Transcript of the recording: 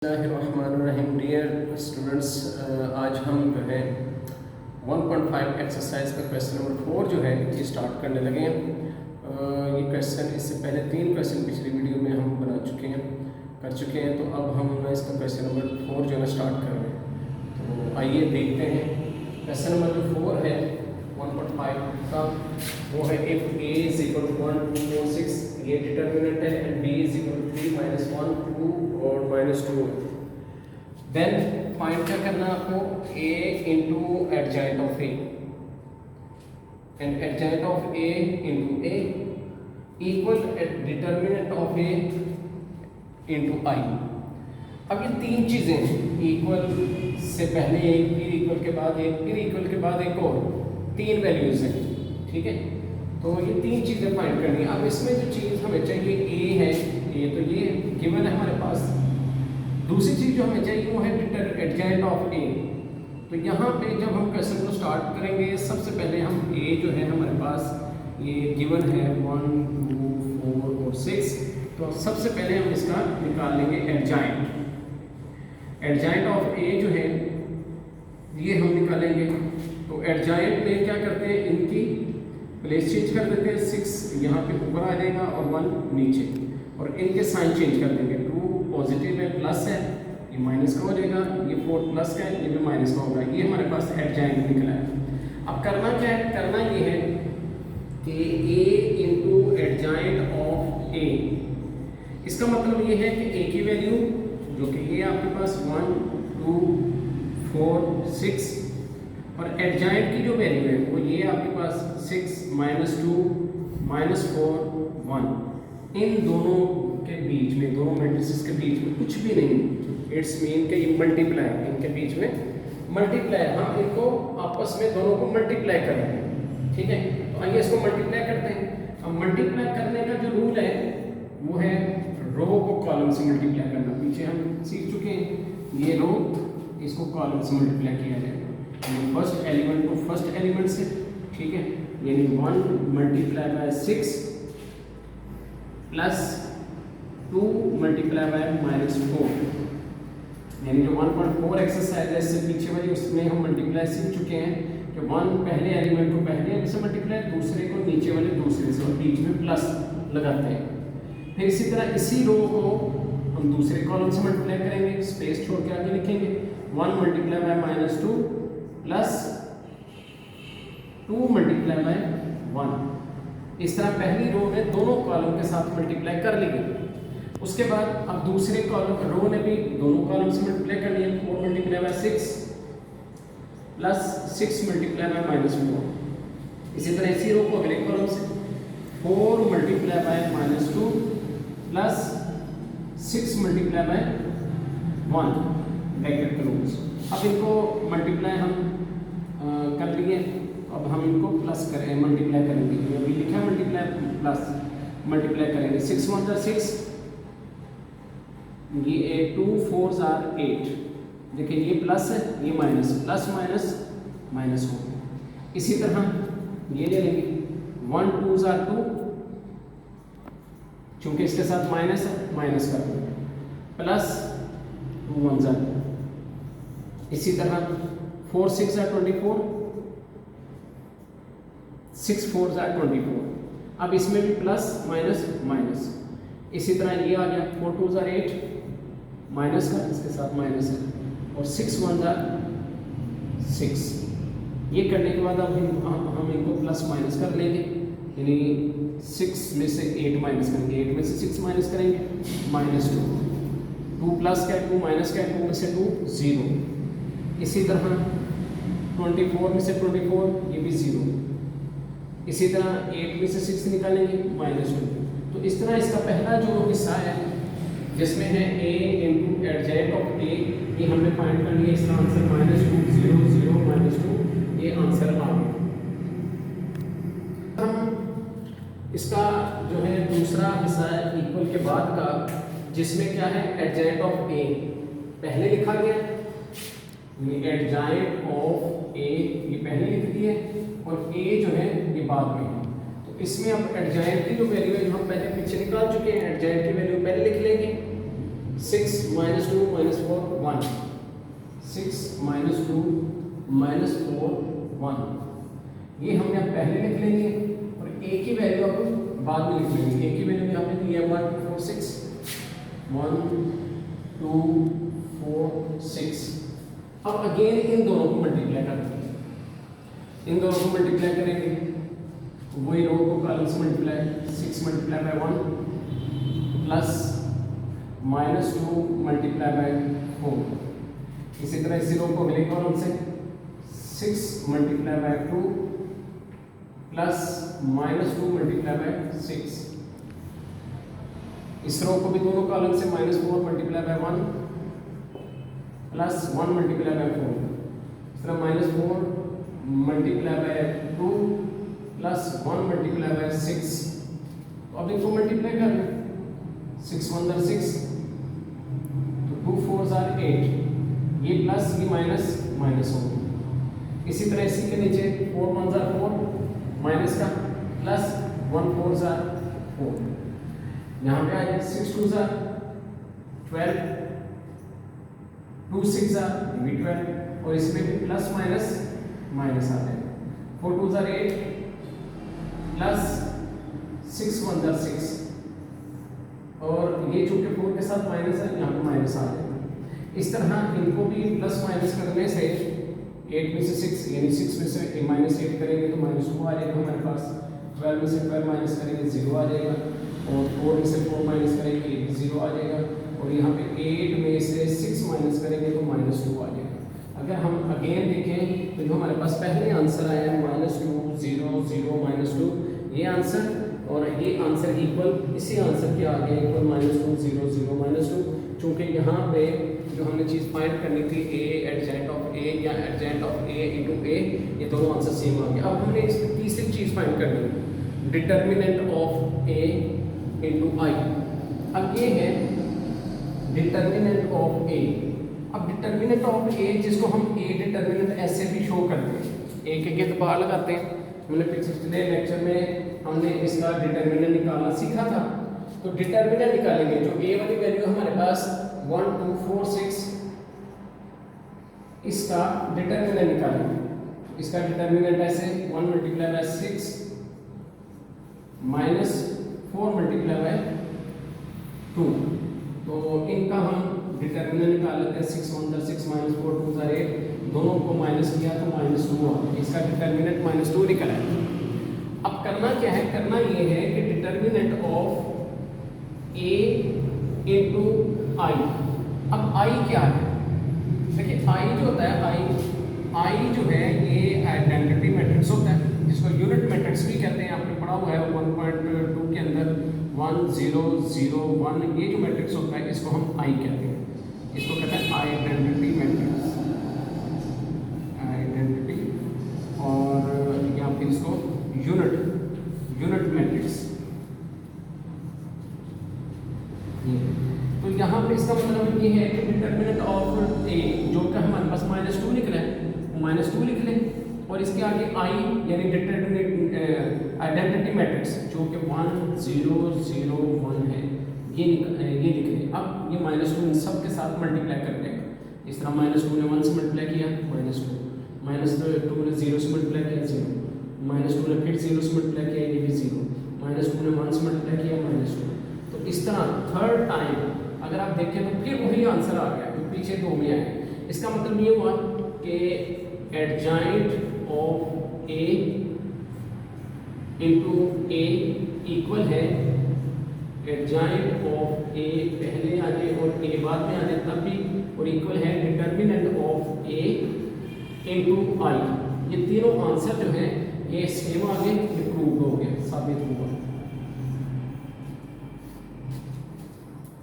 बिस्मिल्लाहिर्रहमानिर्रहीम। Dear students, आज हम जो है 1.5 एक्सरसाइज का क्वेश्चन नंबर 4 जो है ये स्टार्ट करने लगे हैं। ये क्वेश्चन इससे पहले 3 क्वेश्चन पिछली वीडियो में हम कर चुके हैं, तो अब हम इसका क्वेश्चन नंबर 4 जो है ना स्टार्ट कर रहे हैं। तो आइए देखते हैं। क्वेश्चन नंबर जो 4 है 1.5 का, वो है if a is equal to 1 2 4 6, ये डिटर्मिनेंट है, and b is equal to 3 -1 2 और -2। देन फाइंड क्या करना है आपको, a into adjoint of a and adjoint of a into a equal determinant of a into i। अब ये तीन चीज़ें हैं, इक्वल से पहले एक, फिर इक्वल के बाद एक, फिर इक्वल के बाद एक और, तीन वैल्यूज़ हैं, ठीक है। तो ये तीन चीज़ें फाइंड करनी है। अब इसमें जो चीज़ हमें चाहिए a है, a तो ये गिवन है हमारे पास। दूसरी चीज़ जो हमें चाहिए वो है एडजॉइंट ऑफ a। तो यहाँ पे जब हम क्वेश्चन को स्टार्ट करेंगे, सबसे पहले हम a जो है हमारे पास ये गिवन है 1 2 4 और 6, तो सबसे पहले हम इसका निकाल लेंगे एडजॉइंट। एडजॉइंट ऑफ a जो है ये हम निकालेंगे। तो एडजॉइंट में क्या करते हैं, इनकी प्लेस चेंज कर देते हैं। 6 यहाँ पे ऊपर आ जाएगा और 1 नीचे, और इनके साइन चेंज कर देंगे। 2 पॉजिटिव है, प्लस है, ये माइनस का हो जाएगा। ये 4 प्लस का है, ये भी माइनस का होगा। ये हमारे पास एडजॉइंट निकला है। अब करना क्या है, करना ये है कि a into adjoint of a, इसका मतलब ये है कि a की वैल्यू जो कि ये आपके पास 1 2 4 6, और एडजॉइंट की जो वैल्यू है वो ये आपके पास 6 -2 -4 1। इन दोनों के बीच में, दोनों मैट्रिसेस के बीच में कुछ भी नहीं, इट्स मीन के ये मल्टीप्लाई, इनके बीच में मल्टीप्लाई, हम इनको आपस में दोनों को मल्टीप्लाई कर रहे हैं, ठीक है। तो आइए इसको मल्टीप्लाई करते हैं। अब मल्टीप्लाई करने का जो रूल है वो है रो को कॉलम से मल्टीप्लाई करना। पीछे हम सीख चुके हैं, ये रो इसको कॉलम से मल्टीप्लाई किया जाएगा, फर्स्ट एलिमेंट को फर्स्ट एलिमेंट से, ठीक है। यानी 1 multiply by 6 plus 2 multiply by -4, यानी जो 1.4 एक्सरसाइज है इससे पीछे वाली, उसमें हम मल्टीप्लाई सीख चुके हैं कि 1 पहले एलिमेंट को पहले से मल्टीप्लाई, दूसरे को नीचे वाले दूसरे से, और बीच में प्लस लगाते हैं। फिर इसी तरह इसी रो को हम दूसरे कॉलम से मल्टीप्लाई करेंगे, स्पेस छोड़ के आगे लिखेंगे 1 multiply by -2 plus 2 multiply by 1। इस तरह पहली रो में दोनों कॉलम के साथ मल्टीप्लाई कर लेंगे। उसके बाद अब दूसरे कॉलम रो ने भी दोनों कॉलम से मल्टीप्लाई कर लिया, 4 multiply by 6 plus 6 multiply by -4। इसी तरह इसी रो को अगले कॉलम से 4 multiply by -2 plus 6 multiply by 1 bracket close. अब इनको मल्टीप्लाई हम कर लिए, अब हम इनको प्लस करें, मल्टीप्लाई करेंगे। अभी लिखा है मल्टीप्लाई प्लस, मल्टीप्लाई करेंगे। 6 1 = 6, ये 2 4 = 8। देखिए ये प्लस है, ये माइनस, प्लस माइनस माइनस हो। इसी तरह ये ले लेंगे 1 2 = 2, चूंकि इसके साथ माइनस है, माइनस कर दो, प्लस 2 1 = 2। इसी तरह 4 6 = 24, 6 4 = 24। अब इसमें भी प्लस माइनस माइनस। इसी तरह ये आ गया 4 2 = 8, माइनस का, इसके साथ माइनस है, और 6 1 = 6। ये करने के बाद अब हम इनको प्लस माइनस कर लेंगे, यानी 6 में से 8 माइनस करेंगे, 8 में से 6 माइनस करेंगे, -2। 2 प्लस का 2 माइनस का 2 में से 2 0। इसी तरह 24 में से 24, ये भी 0। इसी तरह 8 में से 6 निकालेंगे, -2। तो इस तरह इसका पहला जो हिस्सा है जिसमें है a into adjoint of a, ये हमने फाइंड कर लिया। इसका आंसर -2 0 0 -2, ये आंसर आ गया। इसका जो है दूसरा हिस्सा है इक्वल के बाद का, जिसमें क्या है, एडजॉइंट ऑफ a पहले लिखा गया, ये एडजॉइंट ऑफ a ये पहले लिख दी है, और a जो है ये बाद में है। तो इसमें अब एडजॉइंट की जो वैल्यू है, जो हम पहले पीछे निकाल चुके हैं, एडजॉइंट की वैल्यू पहले लिख लेंगे। 6 माइनस 2 माइनस 4 1, 6 माइनस 2 माइनस 4 1। ये हमने अब पहले लिख लेंगे और ए की वैल्यू अब बाद में लिख लेंगे। ए की वैल्यू यहाँ पे दी है 1 2 4 6, 1 2 4 6। अब अगेन इन दोनों को मल्टीप्लाई कर देंगे, इन दोनों को मल्टीप्लाई करेंगे, वही रो को कॉलम से multiply, 6 multiply by 1 plus minus 2 multiply by 4। इसी तरह इसी रो को अगले कॉलम से 6 multiply by 2 plus minus 2 multiply by 6। इस रो को भी दोनों कॉलम से minus 4 multiply by 1 plus 1 multiply by 4। इस तरह minus 4 multiply by 2 plus 1 multiply by 6। तो अब इनको मल्टीप्लाई कर लें, 6 1 6, तो 2 4 8, ये प्लस ये माइनस माइनस हो गया। इसी तरह इसी के नीचे 4 1 4 माइनस का प्लस 1 4 4, यहाँ पे आ जाए 6 2 12, 2 6 भी 12, और इसमें भी प्लस माइनस माइनस आ जाएगा। 4 2 8 प्लस 6 1 6, और ये चूंकि 4 के साथ माइनस है यहाँ पे माइनस आ जाएगा। इस तरह इनको भी प्लस माइनस करने से 8 में से 6 यानी 6 में से माइनस 8 करेंगे तो माइनस 2 आ जाएगा हमारे पास। 12 में से 12 माइनस करेंगे 0 आ जाएगा, और 4 में से 4 माइनस करेंगे 0 आ जाएगा, और यहाँ पे 8 में से 6 माइनस करेंगे तो माइनस 2 आ जाएगा। अगर हम अगेन देखें तो जो हमारे पास पहले आंसर आया है -2 0 0 -2, ये आंसर और ये आंसर इक्वल इसी आंसर के आगे इक्वल -2 0 0 -2। चूँकि यहाँ पे जो हमने चीज़ फाइंड करनी थी ए एडजेंट ऑफ ए या एडजेंट ऑफ ए इंटू ए, ये दोनों आंसर सेम आ गया। अब हमने इस तीसरी चीज़ फाइंड करनी है, डिटर्मिनेंट ऑफ ए इंटू आई। अब ये है डिटर्मिनेंट ऑफ ए। अब डिटर्मिनेंट ऑफ ए जिसको हम ए डिटर्मिनेंट ऐसे भी शो करते हैं, ए के गिर्द बार लगाते हैं। हमने पिछले लेक्चर में हमने इसका डिटर्मिनेंट निकालना सीखा था। तो डिटर्मिनेंट निकालेंगे, जो ए वाली वैल्यू हमारे पास 1 2 4 6, इसका डिटर्मिनेंट निकालेंगे। इसका डिटर्मिनेंट ऐसे 1 multiply by 6 minus 4 multiply by 2। तो इनका हम डिटर्मिनेंट निकाल लेते हैं। 6 1 6 माइनस 4 2 8, दोनों को माइनस किया तो -2 आ गया। इसका डिटर्मिनेंट -2 निकला है। अब करना क्या है, करना ये है कि डिटर्मिनेंट ऑफ ए इंटू आई। अब आई क्या है, देखिए आई जो होता है आई जो है ये आइडेंटिटी मैट्रिक्स होता है, जिसको यूनिट मैट्रिक्स भी कहते हैं। आपने पढ़ा हुआ है 1.2 के अंदर 1 0 0 1, ये जो मैट्रिक्स होता है इसको हम आई कहते हैं। इसको कहते हैं आइडेंटिटी मैट्रिक्स, आइडेंटिटी, और या फिर इसको यूनिट मैट्रिक्स। तो यहाँ पे इसका मतलब ये है कि डिटर्मिनेंट ऑफ ए जो कि हमारे पास -2 निकला है, -2 लिख लें, और इसके आगे आई यानी डिटर्मिनेंट आइडेंटिटी मैट्रिक्स जो कि 1 0 0 1 है, ये लिख लें। अब ये -2 इन सब के साथ मल्टीप्लाई कर देंगे। इस तरह -2 ने 1 से मल्टीप्लाई किया -2, -2 ने 0 से मल्टीप्लाई किया 0, -2 ने फिर 0 से मल्टीप्लाई किया ये भी 0, -2 ने 1 से मल्टीप्लाई किया -2। तो इस तरह थर्ड टाइम अगर आप देखें तो फिर वही आंसर आ गया जो पीछे 2 में आया। इसका मतलब ये हुआ कि adjoint of A into A equal है एडजॉइंट ऑफ ए पहले आ जाए और ए बाद में आ जाए तब भी, और इक्वल है डिटर्मिनेंट ऑफ ए इंटू आई। ये तीनों आंसर जो है ये सेम आ गए, ये प्रूव हो गया, साबित हुआ।